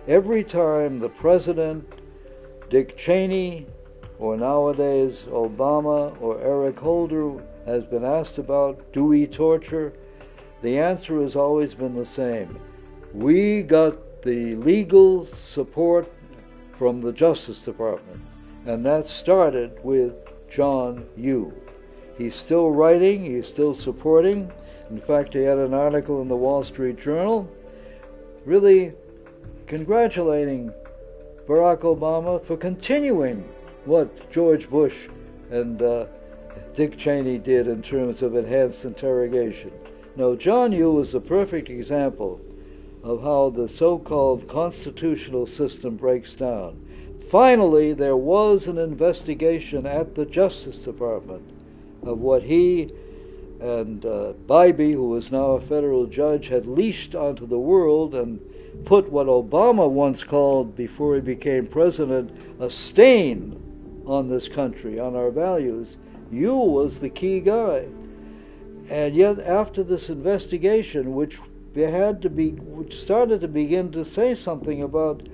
Every time the president, Dick Cheney, or nowadays Obama or Eric Holder has been asked about, do we torture? The answer has always been the same. We got the legal support from the Justice Department, and that started with John Yoo. He's still writing, he's still supporting. In fact, he had an article in the Wall Street Journal really congratulating Barack Obama for continuing what George Bush and Dick Cheney did in terms of enhanced interrogation. Now, John Yoo is a perfect example of how the so-called constitutional system breaks down. Finally, there was an investigation at the Justice Department of what he and Bybee, who is now a federal judge, had leashed onto the world and put what Obama once called, before he became president, a stain on this country, on our values. Yoo was the key guy. And yet, after this investigation, which started to begin to say something about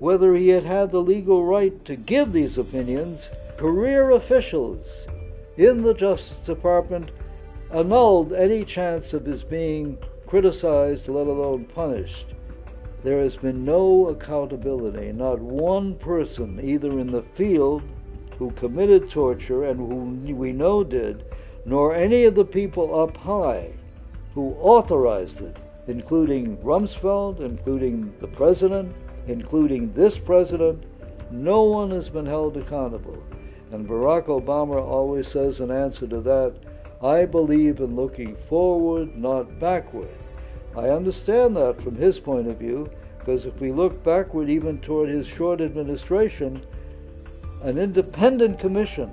whether he had had the legal right to give these opinions, career officials in the Justice Department annulled any chance of his being criticized, let alone punished. There has been no accountability, not one person, either in the field who committed torture and who we know did, nor any of the people up high who authorized it, including Rumsfeld, including the president, including this president. No one has been held accountable. And Barack Obama always says in answer to that, I believe in looking forward, not backward. I understand that from his point of view, because if we look backward even toward his short administration, an independent commission,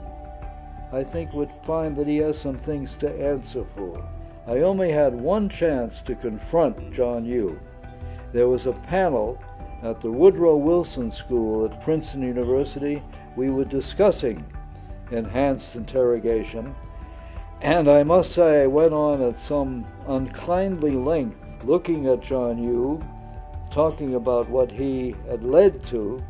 I think, would find that he has some things to answer for. I only had one chance to confront John Yoo. There was a panel at the Woodrow Wilson School at Princeton University. We were discussing enhanced interrogation, and I must say I went on at some unkindly length looking at John Yoo, talking about what he had led to,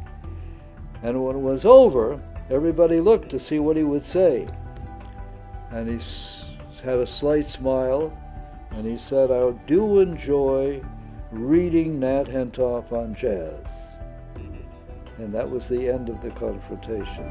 and when it was over, everybody looked to see what he would say. And he had a slight smile, and he said, I do enjoy reading Nat Hentoff on jazz. And that was the end of the confrontation.